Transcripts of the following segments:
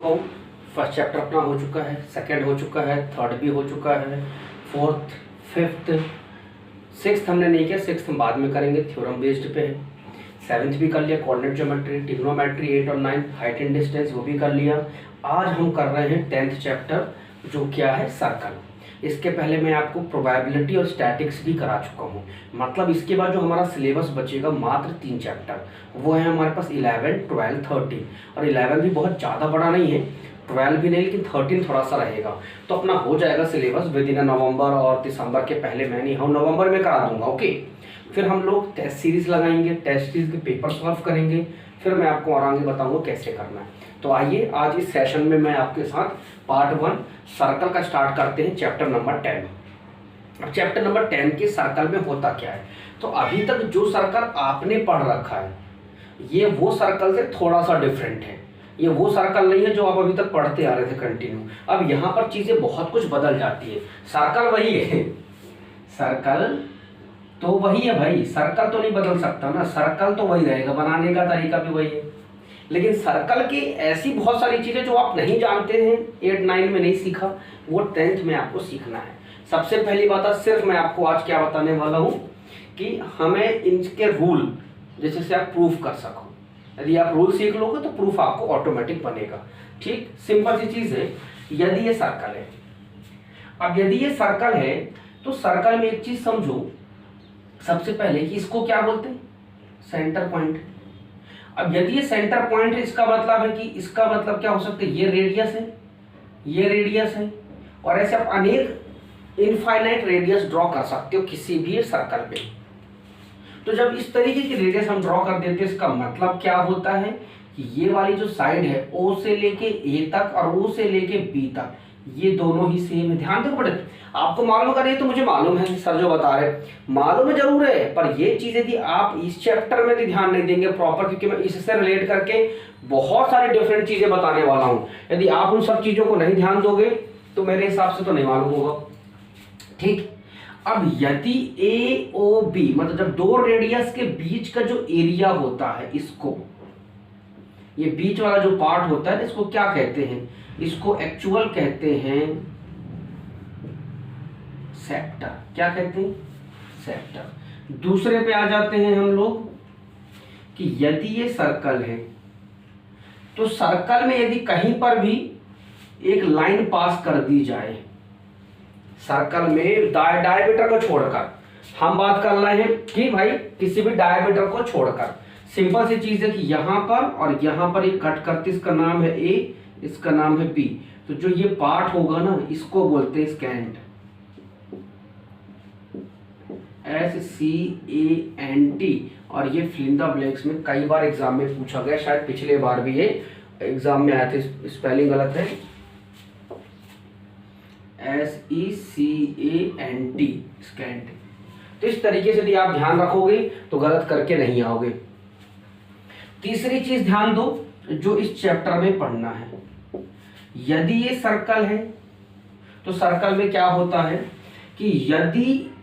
चुका हूँ। First chapter अपना हो चुका है, सेकंड हो चुका है, थर्ड भी हो चुका है, फोर्थ, फिफ्थ, सिक्स्थ हमने नहीं किया, सिक्स्थ हम बाद में करेंगे, थ्योरम बेस्ड पे है। सेवन्थ भी कर लिया, कोऑर्डिनेट ज्योमेट्री, ट्रिग्नोमेट्री 8 और 9, हाइट एंड डिस्टेंस वो भी कर लिया। आज हम कर रहे हैं 10th चैप्टर, जो क्या है सर्कल। इसके पहले मैं आपको प्रोबेबिलिटी और स्टैटिक्स भी करा चुका हूँ। मतलब इसके बाद जो हमारा सिलेबस बचेगा मात्र 3 चैप्टर, वो है हमारे पास 11, 12, 13। और 11 भी बहुत ज़्यादा बड़ा नहीं है, 12 भी नहीं, लेकिन 13 थोड़ा सा रहेगा। तो अपना हो जाएगा सिलेबस विद इन नवंबर और दिसंबर के पहले। मैं नहीं हूँ, नवंबर में करा दूंगा। ओके, फिर हम लोग टेस्ट सीरीज लगाएंगे, टेस्ट सीरीज के पेपर सॉल्व करेंगे, फिर मैं आपको और आगे बताऊंगा कैसे करना है। तो आइए आज इस सेशन में मैं आपके साथ पार्ट 1 सर्कल का स्टार्ट करते हैं, चैप्टर नंबर 10। अब चैप्टर नंबर 10 के सर्कल में होता क्या है, तो अभी तक जो सर्कल आपने पढ़ रखा है ये वो सर्कल से थोड़ा सा डिफरेंट है। ये वो सर्कल नहीं है जो आप अभी तक पढ़ते आ रहे थे कंटिन्यू। अब यहाँ पर चीज़ें बहुत कुछ बदल जाती है। सर्कल वही है, सर्कल तो वही है भाई, सर्कल तो नहीं बदल सकता ना, सर्कल तो वही रहेगा, बनाने का तरीका भी वही है। लेकिन सर्कल की ऐसी बहुत सारी चीज़ें जो आप नहीं जानते हैं, 8, 9 में नहीं सीखा, वो 10th में आपको सीखना है। सबसे पहली बात है, सिर्फ मैं आपको आज क्या बताने वाला हूँ कि हमें इनके रूल जैसे से आप प्रूफ कर सको। यदि आप रूल सीख लोगे तो प्रूफ आपको ऑटोमेटिक बनेगा। ठीक, सिंपल सी चीज़ है। यदि ये सर्कल है, अब यदि ये सर्कल है तो सर्कल में एक चीज़ समझो सबसे पहले कि इसको क्या बोलते हैं, सेंटर पॉइंट। अब यदि ये सेंटर पॉइंट है, इसका मतलब है कि इसका मतलब क्या हो सकता है, ये रेडियस है, ये रेडियस है, और ऐसे आप अनेक इनफाइनाइट रेडियस ड्रॉ कर सकते हो किसी भी सर्कल पे। तो जब इस तरीके की रेडियस हम ड्रॉ कर देते हैं, इसका मतलब क्या होता है कि ये वाली जो साइड है O से लेके A तक और O से लेके B तक, ये दोनों ही सेम है। ध्यान दो बड़े, आपको मालूम कर रही है तो मुझे मालूम है, सर जो बता रहे मालूम है जरूर है, पर ये चीजें यदि आप इस चैप्टर में भी ध्यान नहीं देंगे प्रॉपर, क्योंकि मैं इससे रिलेट करके बहुत सारी डिफरेंट चीजें बताने वाला हूँ, यदि आप उन सब चीजों को नहीं ध्यान दोगे तो मेरे हिसाब से तो नहीं मालूम होगा। ठीक, अब यदि AOB मतलब जब दो रेडियस के बीच का जो एरिया होता है, इसको ये बीच वाला जो पार्ट होता है इसको क्या कहते हैं, इसको एक्चुअल कहते हैं सेक्टर। क्या कहते हैं, सेक्टर। दूसरे पे आ जाते हैं हम लोग कि यदि ये सर्कल है तो सर्कल में यदि कहीं पर भी एक लाइन पास कर दी जाए, सर्कल में डायमीटर को छोड़कर, हम बात कर रहे हैं कि भाई किसी भी डायमीटर को छोड़कर, सिंपल सी चीज है कि यहां पर और यहां पर एक कट करते, इसका नाम है A, इसका नाम है B। तो जो ये पार्ट होगा ना, इसको बोलते हैं स्कैंट, SCANT। और ये फिल इन द ब्लैंक्स में कई बार एग्जाम में पूछा गया, शायद पिछले बार भी ये एग्जाम में आया था, स्पेलिंग गलत है, SECANT, स्कैंट। तो इस तरीके से यदि आप ध्यान रखोगे तो गलत करके नहीं आओगे। तीसरी चीज ध्यान दो जो इस चैप्टर में पढ़ना है, यदि ये सर्कल है तो सर्कल में क्या होता है कि यदि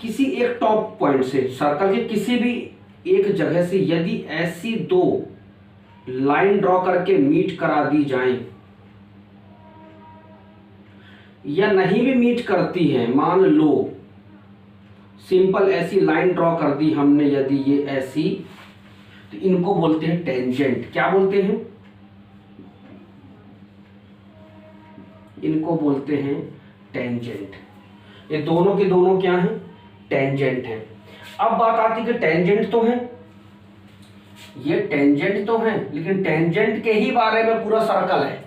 किसी एक टॉप पॉइंट से, सर्कल के किसी भी एक जगह से यदि ऐसी दो लाइन ड्रॉ करके मीट करा दी जाए, या नहीं भी मीट करती है, मान लो सिंपल ऐसी लाइन ड्रॉ कर दी हमने, यदि ये ऐसी, तो इनको बोलते हैं टेंजेंट। क्या बोलते हैं, इनको बोलते हैं टेंजेंट। ये दोनों के दोनों क्या हैं, टेंजेंट हैं। अब बात आती है कि टेंजेंट तो है, ये टेंजेंट तो है, लेकिन टेंजेंट के ही बारे में पूरा सर्कल है।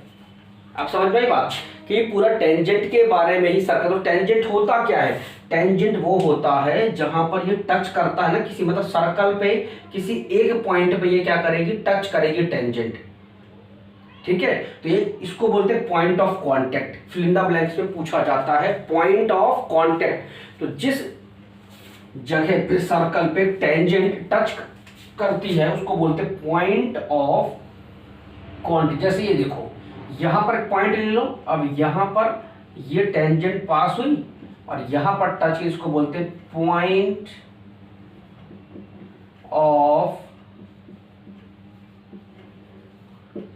आप समझ में आई बात कि पूरा टेंजेंट के बारे में ही सर्कल। तो टेंजेंट होता क्या है, टेंजेंट वो होता है जहां पर ये टच करता है ना किसी, मतलब सर्कल पे किसी एक पॉइंट पे ये क्या करेगी, टच करेगी टेंजेंट। ठीक है, तो ये इसको बोलते हैं point of contact. Fill in the blanks में पूछा जाता है पॉइंट ऑफ कांटेक्ट। तो जिस जगह पे सर्कल पे टेंजेंट टच करती है उसको बोलते हैं पॉइंट ऑफ कांटेक्ट। जैसे ये देखो, यहां पर एक पॉइंट ले लो, अब यहां पर ये टेंजेंट पास हुई और यहां पर टच, इसको बोलते हैं पॉइंट ऑफ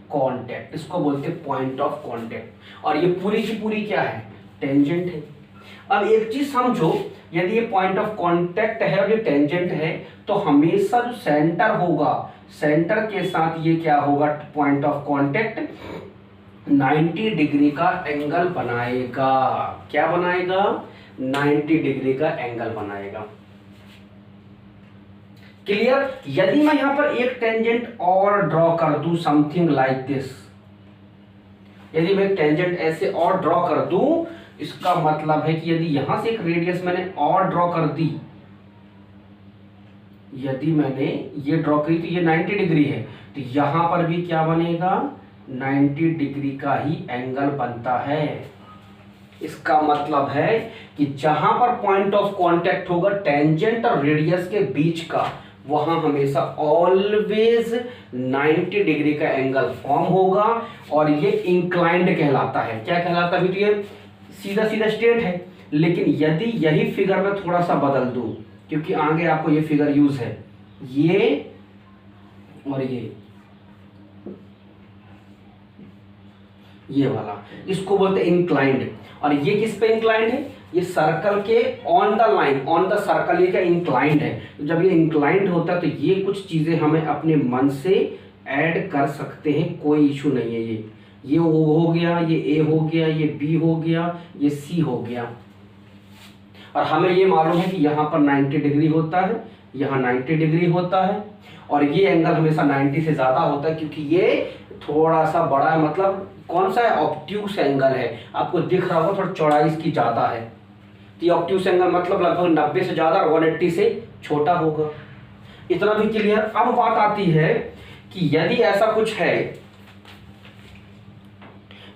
कांटेक्ट, इसको बोलते हैं पॉइंट ऑफ कांटेक्ट। और ये पूरी की पूरी क्या है, टेंजेंट है। अब एक चीज समझो, यदि ये पॉइंट ऑफ कांटेक्ट है और ये टेंजेंट है, तो हमेशा जो सेंटर होगा, सेंटर के साथ ये क्या होगा, पॉइंट ऑफ कांटेक्ट 90 डिग्री का एंगल बनाएगा। क्या बनाएगा, 90 डिग्री का एंगल बनाएगा। क्लियर। यदि मैं यहां पर एक टेंजेंट और ड्रॉ कर दूं, समथिंग लाइक दिस, यदि मैं एक टेंजेंट ऐसे और ड्रॉ कर दूं, इसका मतलब है कि यदि यहां से एक रेडियस मैंने और ड्रॉ कर दी, यदि मैंने ये ड्रॉ करी तो ये 90 डिग्री है, तो यहां पर भी क्या बनेगा, 90 डिग्री का ही एंगल बनता है। इसका मतलब है कि जहां पर पॉइंट ऑफ कांटेक्ट होगा टेंजेंट और रेडियस के बीच का, वहां हमेशा ऑलवेज 90 डिग्री का एंगल फॉर्म होगा, और ये इंक्लाइंड कहलाता है। क्या कहलाता है, तो ये सीधा सीधा स्ट्रेट है। लेकिन यदि यही फिगर में थोड़ा सा बदल दूं, क्योंकि आगे आपको ये फिगर यूज है, ये और ये वाला, इसको बोलते हैं इंक्लाइंड। और ये किस पे इंक्लाइंड है, ये सर्कल के on the line, on the circle, ये क्या इंक्लाइंड है। तो जब ये इंक्लाइंड होता है तो ये कुछ चीजें हमें अपने मन से ऐड कर सकते हैं, कोई इशू नहीं है। ये O हो गया, ये A हो गया, ये B हो गया, ये C हो गया। और हमें ये मालूम है कि यहाँ पर 90 डिग्री होता है, यहाँ 90 डिग्री होता है, और ये एंगल हमेशा 90 से ज़्यादा होता है, क्योंकि ये थोड़ा सा बड़ा है। मतलब कौन सा है, ऑब्ट्यूस एंगल है। आपको दिख रहा होगा थोड़ा चौड़ाई इसकी ज़्यादा है, तो ये ऑब्ट्यूस एंगल मतलब लगभग 90 से ज़्यादा और 180 से छोटा होगा। इतना भी क्लियर। अब बात आती है कि यदि ऐसा कुछ है,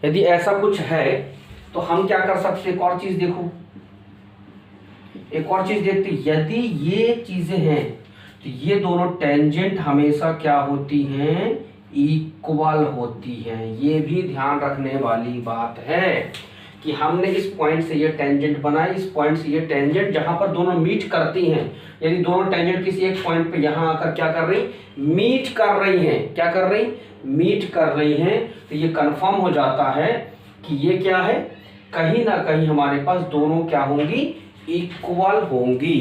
यदि ऐसा कुछ है तो हम क्या कर सकते हैं। एक और चीज देखो, एक और चीज देखते, यदि ये चीजें हैं तो ये दोनों टेंजेंट हमेशा क्या होती हैं, इक्वल होती हैं। ये भी ध्यान रखने वाली बात है कि हमने इस पॉइंट से ये टेंजेंट बनाई, इस पॉइंट से ये टेंजेंट, जहां पर दोनों मीट करती हैं, यदि दोनों टेंजेंट किसी एक पॉइंट पे यहां आकर क्या कर रही, मीट कर रही हैं, क्या कर रही, मीट कर रही हैं, तो ये कंफर्म हो जाता है कि ये क्या है, कहीं ना कहीं हमारे पास दोनों क्या होंगी, इक्वल होंगी।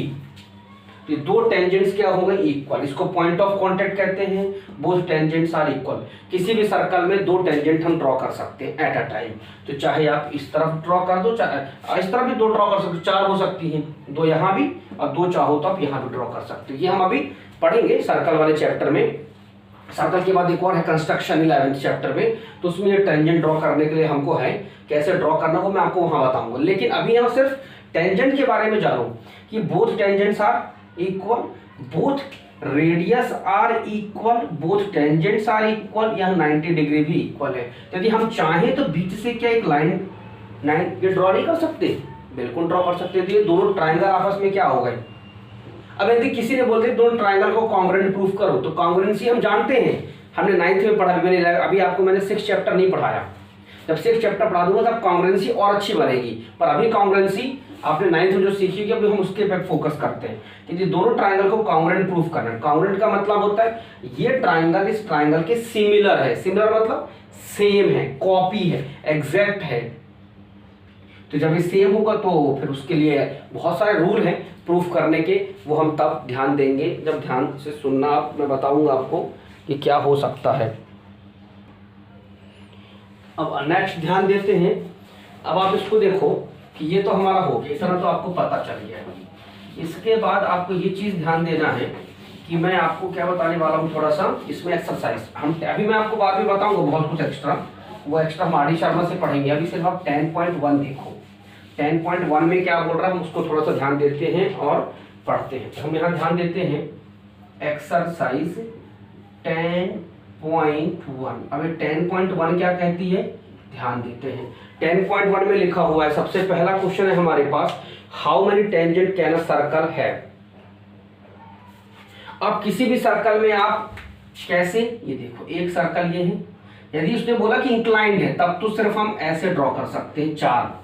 ये दो टेंजेंट्स क्या हो गए, इक्वल। इसको पॉइंट ऑफ कांटेक्ट कहते हैं। Both tangents are equal. किसी भी सर्कल में दो टेंजेंट हम ड्रॉ कर सकते हैं एट अ टाइम। तो चाहे आप इस तरफ ड्रॉ कर दो, चाहे इस तरफ भी दो ड्रॉ कर सकते हो, चार हो सकती हैं, दो यहाँ भी और दो चाहो तो आप यहाँ भी ड्रॉ कर सकते हो। ये हम अभी पढ़ेंगे सर्कल वाले चैप्टर में। सर्कल के बाद एक और है कंस्ट्रक्शन 11th चैप्टर में, तो उसमें ये टेंजेंट ड्रॉ करने के लिए हमको है, कैसे ड्रॉ करना वो मैं आपको वहां बताऊंगा। लेकिन अभी यहाँ सिर्फ टेंजेंट के बारे में जानो कि both tangents are equal, both radius are equal, both tangents are equal, यहाँ 90 डिग्री भी इक्वल है। तो यदि हम चाहें तो बीच से क्या एक लाइन ये ड्रॉ नहीं कर सकते, बिल्कुल ड्रॉ कर सकते थे। दोनों ट्राइंगल आपस में क्या हो गए। अब यदि किसी ने बोलते दोनों ट्राइंगल को कॉन्ग्रुएंट प्रूफ करो, तो कॉन्ग्रुएंसी हम जानते हैं, हमने 9th में पढ़ा, अभी आपको मैंने 6th चैप्टर नहीं पढ़ाया। जब 6th चैप्टर पढ़ा दूंगा तब कॉन्ग्रुएंसी और अच्छी बनेगी, पर अभी कॉन्ग्रुएंसी आपने 9th में जो सीखी कि अभी हम उसके पे फोकस करते हैं कि दोनों ट्राइंगल को कॉन्ग्रुएंट प्रूफ करना है। कॉन्ग्रुएंट का मतलब होता है ये ट्राइंगल इस ट्राइंगल के सिमिलर है। सिमिलर मतलब सेम है, कॉपी है, एग्जैक्ट है। तो जब ये सेम होगा तो फिर उसके लिए बहुत सारे रूल हैं प्रूफ करने के, वो हम तब ध्यान देंगे जब ध्यान से सुनना। आप मैं बताऊंगा आपको कि क्या हो सकता है। अब नेक्स्ट ध्यान देते हैं। अब आप इसको देखो कि ये तो हमारा हो गया, इतना तो आपको पता चल गया है। इसके बाद आपको ये चीज़ ध्यान देना है कि मैं आपको क्या बताने वाला हूँ, थोड़ा सा इसमें एक्सरसाइज हम अभी मैं आपको बाद में बताऊंगा बहुत कुछ एक्स्ट्रा, वो एक्स्ट्रा हम आर डी शर्मा से पढ़ेंगे। अभी सिर्फ आप 10.1 देखो। 10.1 में क्या बोल रहा है हम उसको थोड़ा सा ध्यान देते हैं और पढ़ते हैं। तो हम यहाँ ध्यान देते हैं एक्सरसाइज 10.1। अब 10.1 क्या कहती है, ध्यान देते हैं। 10.1 में लिखा हुआ है, सबसे पहला क्वेश्चन है हमारे पास, how many tangent can a circle है। अब किसी भी सर्कल में आप कैसे, ये देखो एक सर्कल ये है, यदि उसने बोला कि इंक्लाइंड है तब तो सिर्फ हम ऐसे ड्रॉ कर सकते हैं 4।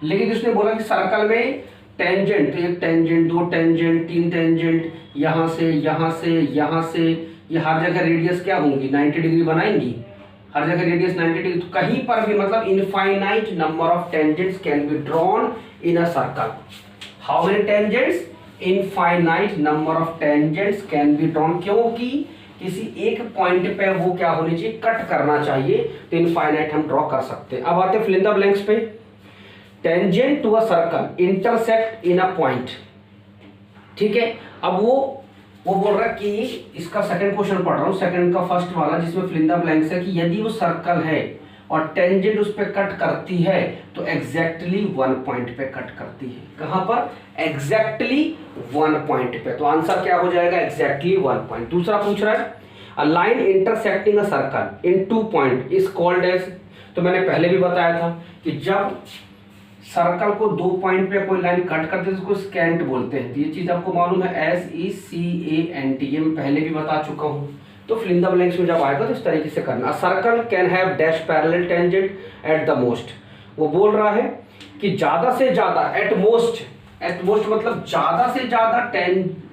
लेकिन उसने बोला कि सर्कल में टेंजेंट, एक टेंजेंट, दो टेंजेंट, तीन टेंजेंट, यहाँ से यहाँ से यहाँ से, ये हर जगह रेडियस क्या होंगी, 90 डिग्री बनाएंगी। हर जगह रेडियस 90 डिग्री, तो कहीं पर भी मतलब infinite number of tangents can be drawn in a circle. How many tangents? Infinite number of tangents can be drawn, क्योंकि किसी एक पॉइंट पे वो क्या होनी चाहिए, कट करना चाहिए, तो इनफाइनाइट हम ड्रॉ कर सकते हैं। अब आते हैं फिल इन द ब्लैंक्स पे। Tangent to a circle intersect in a point, ठीक है। अब वो बोल रहा है कि इसका सेकंड क्वेश्चन पढ़ रहा हूँ, सेकंड का फर्स्ट वाला जिसमें फिल इन द ब्लैंक्स है कि यदि वो सर्कल है और टेंजेंट उस पे कट करती है तो एग्जैक्टली वन पॉइंट पे कट करती है। कहां पर? एग्जैक्टली वन पॉइंट पे, तो आंसर क्या हो जाएगा? Exactly one point. दूसरा पूछ रहा है a line intersecting a circle in two point is called as, तो मैंने पहले भी बताया था कि जब सर्कल को दो पॉइंट पे कोई लाइन कट करते हैं उसको स्कैंट बोलते हैं। ये चीज आपको मालूम है, SECANT, ये मैं पहले भी बता चुका हूं। तो फिल इन द ब्लैंक्स में जब आएगा तो इस तरीके से करना। Circle can have dash parallel tangent at the most, वो बोल रहा है कि ज्यादा से ज्यादा, एट मोस्ट मतलब ज्यादा से ज्यादा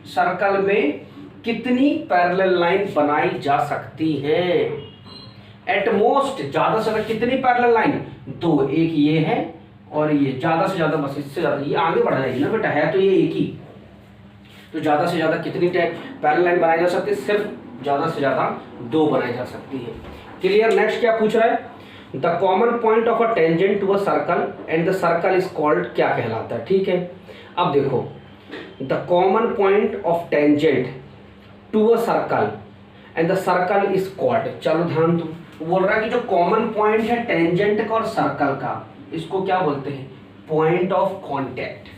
सर्कल में कितनी पैरेलल लाइन बनाई जा सकती है? एट मोस्ट ज्यादा से ज्यादा कितनी पैरेलल लाइन? दो, एक ये है और ये, ज्यादा से ज्यादा बस इससे ज्यादा, ये आगे बढ़ जाएगी ना बेटा, है तो ये एक ही, तो ज्यादा से ज्यादा कितनी पैरेलल लाइन बनाई जा सकती है? सिर्फ ज्यादा से ज्यादा दो बनाई जा सकती है। क्लियर? नेक्स्ट क्या पूछ रहा है? The common point of a tangent to a circle and the circle is called, क्या कहलाता है? ठीक है, अब देखो, the common point of tangent to a circle and the circle is called, चलो ध्यान दो, बोल रहा है कि जो कॉमन पॉइंट है टेंजेंट का और सर्कल का, इसको क्या बोलते हैं? Point of contact.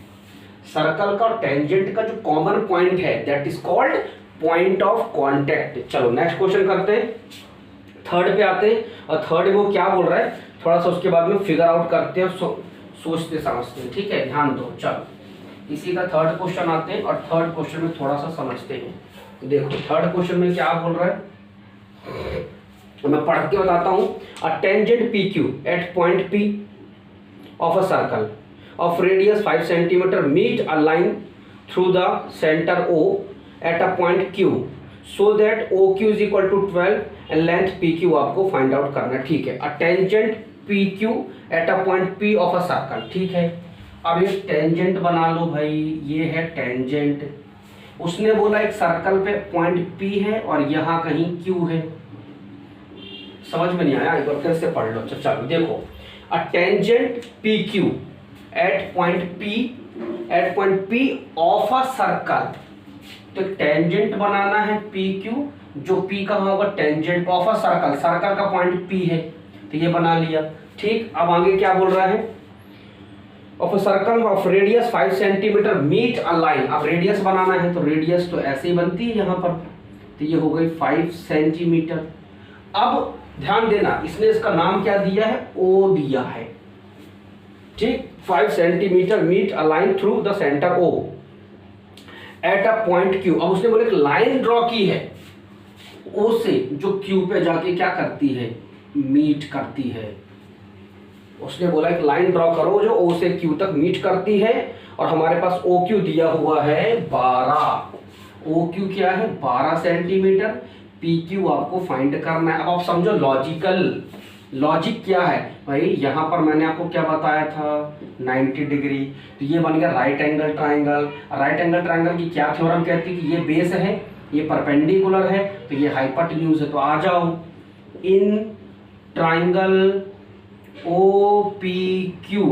सर्कल का और टेंजेंट का जो कॉमन पॉइंट है that is called point of contact. चलो नेक्स्ट क्वेश्चन करते हैं, थर्ड पे आते हैं, और थर्ड में वो क्या बोल रहा है थोड़ा सा उसके बाद में फिगर आउट करते हैं, सोचते समझते हैं, ठीक है, ध्यान दो। चलो इसी का थर्ड क्वेश्चन आते हैं और थर्ड क्वेश्चन में थोड़ा सा समझते हैं। देखो थर्ड क्वेश्चन में क्या बोल रहा है, तो मैं पढ़ के बताता हूं। A tangent PQ at point P of a circle of radius 5 centimeter meet a line through the center O at a point Q so that OQ is equal to 12 and length PQ आपको find out करना है, ठीक है। a tangent PQ at a point P of a circle, ठीक है। अब ये tangent बना लो भाई, ये है टेंजेंट। उसने बोला एक सर्कल पे पॉइंट P है और यहाँ कहीं Q है, समझ में नहीं आया? एक बार फिर से पढ़ लो। चलो देखो, a tangent PQ at point P of a circle, तो टेंजेंट बनाना है PQ, जो P कहाँ होगा? Tangent of a circle, circle का पॉइंट P है, तो ये बना लिया, ठीक। अब आगे क्या बोल रहा है? Of a circle of radius 5 centimetre meet a line. अब रेडियस बनाना है तो रेडियस तो ऐसे ही बनती है यहाँ पर, तो ये हो गई 5 सेंटीमीटर। अब ध्यान देना, इसने इसका नाम क्या दिया है? O दिया है, ठीक। 5 centimetre meet a line through the centre O at a point Q। अब उसने बोले एक लाइन ड्रॉ की है O से, जो Q पे जाके क्या करती है? मीट करती है। उसने बोला एक लाइन ड्रॉ करो जो O से Q तक मीट करती है, और हमारे पास OQ दिया हुआ है 12। OQ क्या है? 12 सेंटीमीटर। PQ आपको फाइंड करना है। अब आप समझो लॉजिक क्या है भाई, यहाँ पर मैंने आपको क्या बताया था? 90 डिग्री, तो ये बन गया right angle triangle. Right angle triangle की क्या थ्योरम कहती है कि ये बेस है, ये परपेंडिकुलर है, तो ये हाइपोटेन्यूज है। तो आ जाओ, in triangle OPQ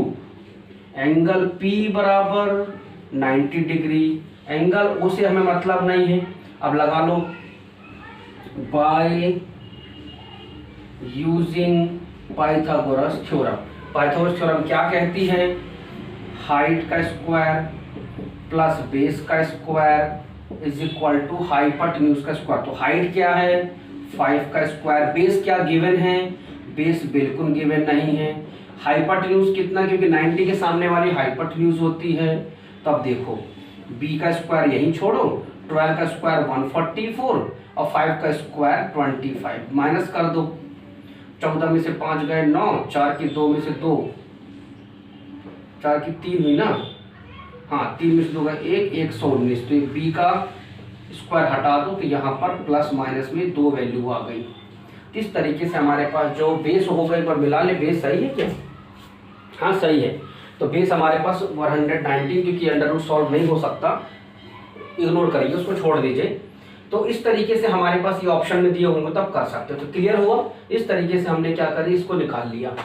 angle P बराबर 90 डिग्री, एंगल O से हमें मतलब नहीं है, अब लगा लो by using Pythagoras theorem. Pythagoras theorem क्या कहती है? हाइट का स्क्वायर प्लस बेस का square is equal to hypotenuse का स्क्वायर। तो हाइट क्या है? 5 का स्क्वायर। बेस क्या गिवन है? बेस बिल्कुल गिवन नहीं है। हाइपोटेन्यूज कितना? क्योंकि 90 के सामने वाली हाइपोटेन्यूज होती है। तब देखो b का स्क्वायर यहीं छोड़ो, 12 का स्क्वायर 144 और 5 का स्क्वायर 25, माइनस कर दो। 14 में से 5 गए 9, 4 की 2 में से 2, 4 की 3 हुई ना, हाँ 3 में से 2 गए 1, 119। तो b का स्क्वायर हटा दो तो यहाँ पर प्लस माइनस में 2 वैल्यू आ गई। इस तरीके से हमारे पास जो बेस होगा, एक बार मिला ले, बेस सही है क्या? हाँ सही है। तो बेस हमारे पास 119, क्योंकि अंडर रूट सॉल्व नहीं हो सकता, इग्नोर करिए उसको, छोड़ दीजिए। तो इस तरीके से हमारे पास ये ऑप्शन में दिए होंगे तब कर सकते हो। तो क्लियर हुआ? इस तरीके से हमने क्या करी, इसको निकाल लिया।